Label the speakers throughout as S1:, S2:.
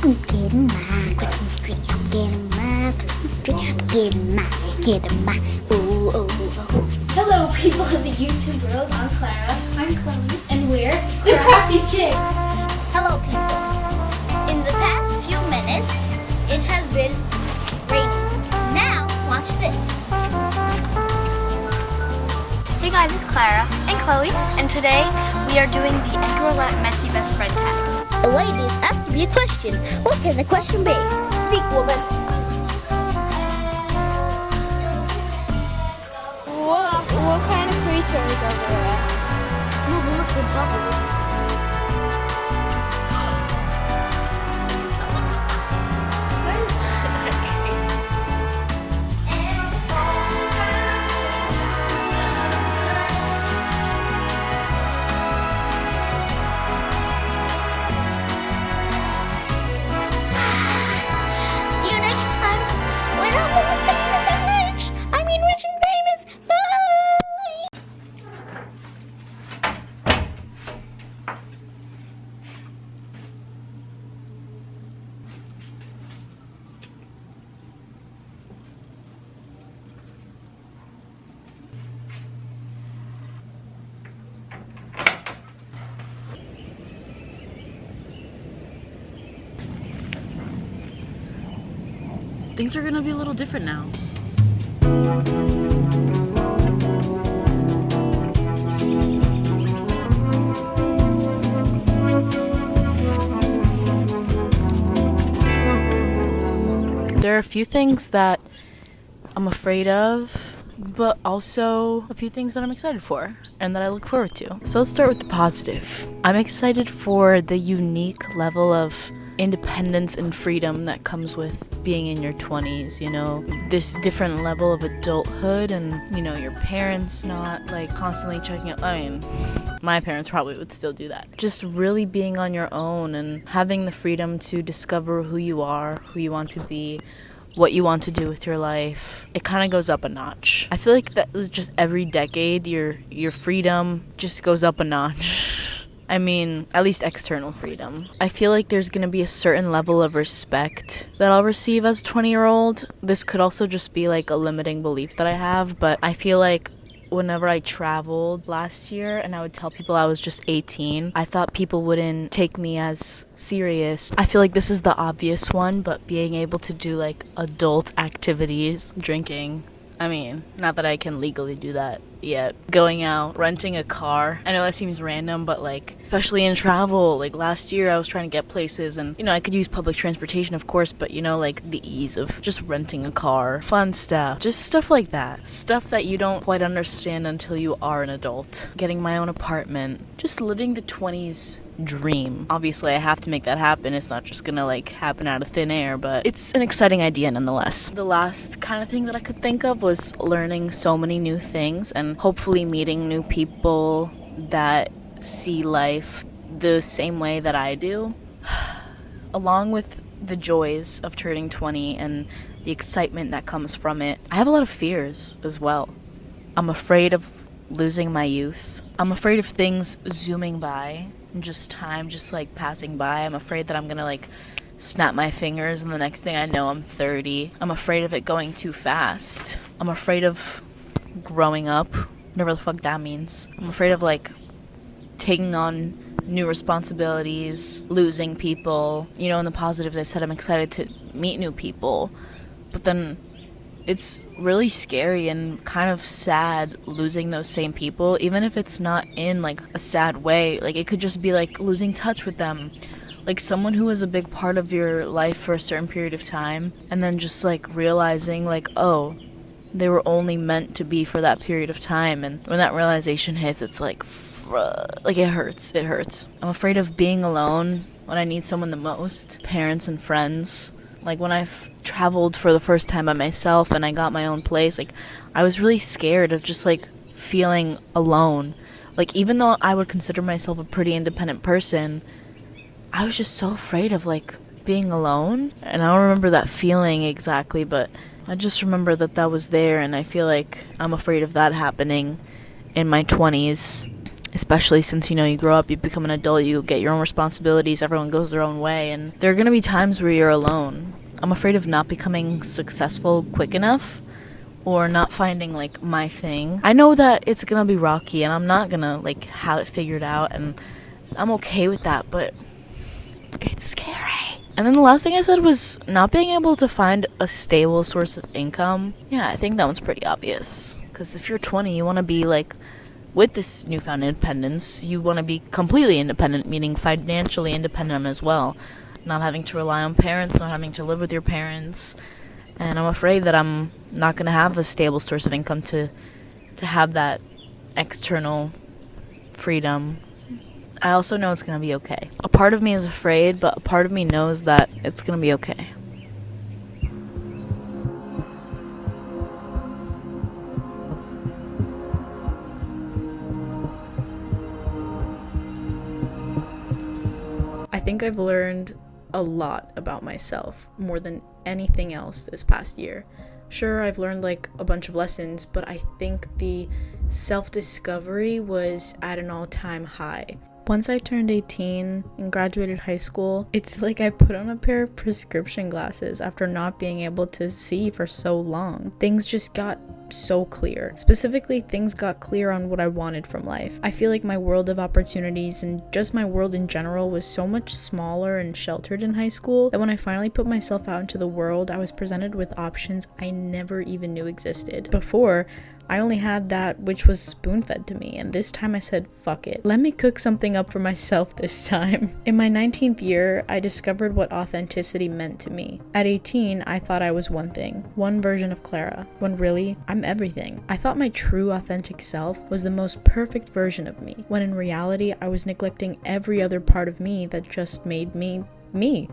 S1: I'm getting my Christmas tree. I'm getting my Christmas tree. I'm getting my, ooh, ooh, ooh.
S2: Hello, people of the YouTube world. I'm Clara. I'm Chloe. And we're the Crafty Chicks.
S1: Hello, people. In the past few minutes, it has been raining. Now, watch this.
S2: Hey guys, it's Clara and Chloe, and today we are doing the Egg Roulette Messy Best Friend tag.
S1: The ladies asked me a question. What can the question be? Speak, woman.
S2: What kind of creature is over there?
S1: Ooh, look, the bubbles. See you next time when I'm famous and rich. I mean rich and famous. Bye.
S3: Things are gonna be a little different now. There are a few things that I'm afraid of, but also a few things that I'm excited for and that I look forward to. So let's start with the positive. I'm excited for the unique level of independence and freedom that comes with being in your 20s, you know, this different level of adulthood and, you know, your parents not like constantly checking up. I mean, my parents probably would still do that. Just really being on your own and having the freedom to discover who you are, who you want to be, what you want to do with your life. It kind of goes up a notch. I feel like that just every decade your freedom just goes up a notch. I mean, at least external freedom. I feel like there's gonna be a certain level of respect that I'll receive as a 20-year-old. This could also just be like a limiting belief that I have, but I feel like whenever I traveled last year and I would tell people I was just 18, I thought people wouldn't take me as serious. I feel like this is the obvious one, but being able to do like adult activities, drinking, I mean, not that I can legally do that yet. Going out, renting a car. I know that seems random, but like, especially in travel, like last year I was trying to get places and, you know, I could use public transportation, of course, but you know, like the ease of just renting a car, fun stuff, just stuff like that. Stuff that you don't quite understand until you are an adult. Getting my own apartment, just living the 20s dream. Obviously, I have to make that happen. It's not just gonna like happen out of thin air, but it's an exciting idea nonetheless. The last kind of thing that I could think of was learning so many new things and hopefully meeting new people that see life the same way that I do. Along with the joys of turning 20 and the excitement that comes from it, I have a lot of fears as well. I'm afraid of losing my youth. I'm afraid of things zooming by and just time just like passing by. I'm afraid that I'm gonna like snap my fingers and the next thing I know I'm 30. I'm afraid of it going too fast. I'm afraid of growing up, whatever the fuck that means. I'm afraid of like taking on new responsibilities, losing people. You know, in the positives I said I'm excited to meet new people, but then it's really scary and kind of sad losing those same people, even if it's not in like a sad way. Like it could just be like losing touch with them, like someone who was a big part of your life for a certain period of time, and then just like realizing like, oh, they were only meant to be for that period of time. And when that realization hits, it's like it hurts. I'm afraid of being alone when I need someone the most. Parents and friends. Like when I've traveled for the first time by myself and I got my own place, like I was really scared of just like feeling alone. Like even though I would consider myself a pretty independent person, I was just so afraid of like being alone. And I don't remember that feeling exactly, but I just remember that that was there, and I feel like I'm afraid of that happening in my 20s. especially since, you grow up, you become an adult, you get your own responsibilities, everyone goes their own way, and there are going to be times where you're alone. I'm afraid of not becoming successful quick enough, or not finding, like, my thing. I know that it's gonna be rocky, and I'm not gonna, like, have it figured out, and I'm okay with that, but it's scary. And then the last thing I said was not being able to find a stable source of income. Yeah, I think that one's pretty obvious. Because if you're 20, you want to be, like, with this newfound independence, you want to be completely independent, meaning financially independent as well. Not having to rely on parents, not having to live with your parents. And I'm afraid that I'm not going to have a stable source of income to have that external freedom. I also know it's going to be okay. A part of me is afraid, but a part of me knows that it's going to be okay.
S4: I think I've learned a lot about myself, more than anything else this past year. Sure, I've learned like a bunch of lessons, but I think the self-discovery was at an all-time high. Once I turned 18 and graduated high school, it's like I put on a pair of prescription glasses after not being able to see for so long. Things just got so clear. Specifically, things got clear on what I wanted from life. I feel like my world of opportunities and just my world in general was so much smaller and sheltered in high school that when I finally put myself out into the world, I was presented with options I never even knew existed. Before, I only had that which was spoon-fed to me, and this time I said, fuck it. Let me cook something up for myself this time. In my 19th year, I discovered what authenticity meant to me. At 18, I thought I was one thing, one version of Clara, when really, I'm everything. I thought my true authentic self was the most perfect version of me, when in reality, I was neglecting every other part of me that just made me.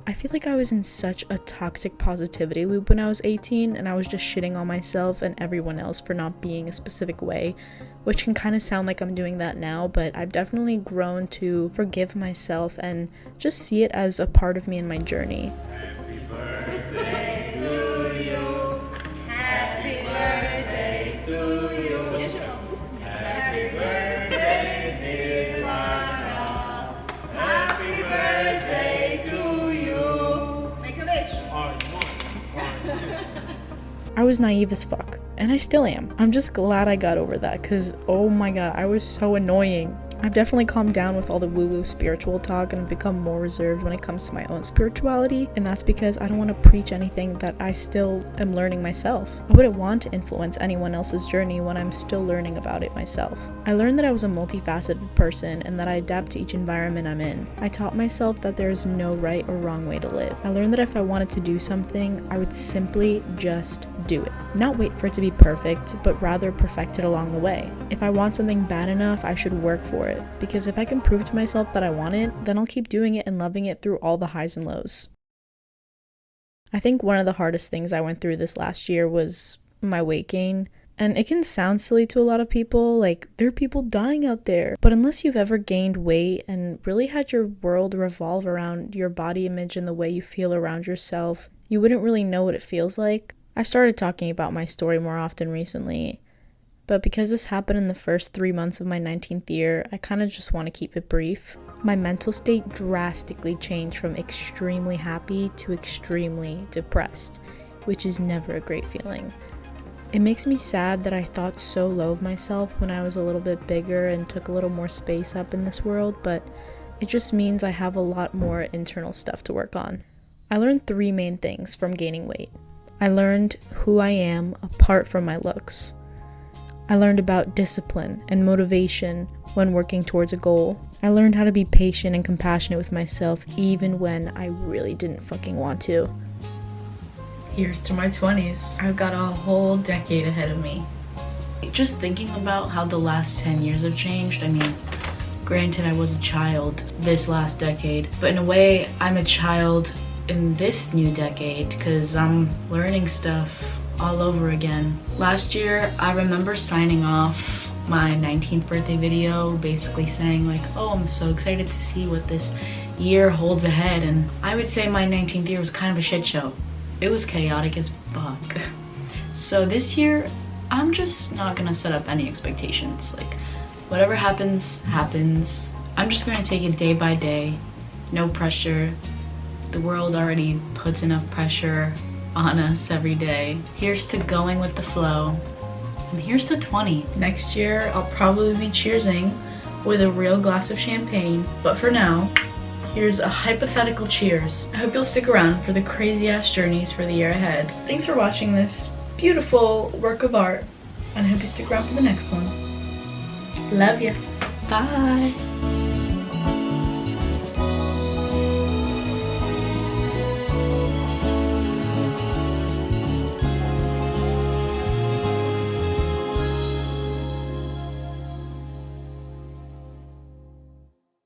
S4: I feel like I was in such a toxic positivity loop when I was 18, and I was just shitting on myself and everyone else for not being a specific way, which can kind of sound like I'm doing that now, but I've definitely grown to forgive myself and just see it as a part of me in my journey.
S5: Happy birthday to you. Happy birthday to you. Happy birthday, dear Clara. Happy birthday to you. Make a wish.
S4: I was naive as fuck, and I still am. I'm just glad I got over that, because oh my god, I was so annoying. I've definitely calmed down with all the woo-woo spiritual talk and become more reserved when it comes to my own spirituality, and that's because I don't want to preach anything that I still am learning myself. I wouldn't want to influence anyone else's journey when I'm still learning about it myself. I learned that I was a multifaceted person and that I adapt to each environment I'm in. I taught myself that there is no right or wrong way to live. I learned that if I wanted to do something, I would simply just do it. Not wait for it to be perfect, but rather perfect it along the way. If I want something bad enough, I should work for it, because if I can prove to myself that I want it, then I'll keep doing it and loving it through all the highs and lows. I think one of the hardest things I went through this last year was my weight gain. And it can sound silly to a lot of people, like, there are people dying out there. But unless you've ever gained weight and really had your world revolve around your body image and the way you feel around yourself, you wouldn't really know what it feels like. I started talking about my story more often recently, but because this happened in the first 3 months of my 19th year, I kind of just want to keep it brief. My mental state drastically changed from extremely happy to extremely depressed, which is never a great feeling. It makes me sad that I thought so low of myself when I was a little bit bigger and took a little more space up in this world, but it just means I have a lot more internal stuff to work on. I learned 3 main things from gaining weight. I learned who I am apart from my looks. I learned about discipline and motivation when working towards a goal. I learned how to be patient and compassionate with myself even when I really didn't fucking want to.
S3: Here's to my 20s. I've got a whole decade ahead of me. Just thinking about how the last 10 years have changed, I mean, granted I was a child this last decade, but in a way I'm a child in this new decade because I'm learning stuff all over again. Last year, I remember signing off my 19th birthday video, basically saying like, oh, I'm so excited to see what this year holds ahead, and I would say my 19th year was kind of a shit show. It was chaotic as fuck. So this year, I'm just not gonna set up any expectations. Like, Whatever happens, happens. I'm just gonna take it day by day. No pressure. The world already puts enough pressure on us every day. Here's to going with the flow. And here's to 20. Next year, I'll probably be cheersing with a real glass of champagne. But for now, here's a hypothetical cheers. I hope you'll stick around for the crazy ass journeys for the year ahead. Thanks for watching this beautiful work of art. And I hope you stick around for the next one. Love ya. Bye.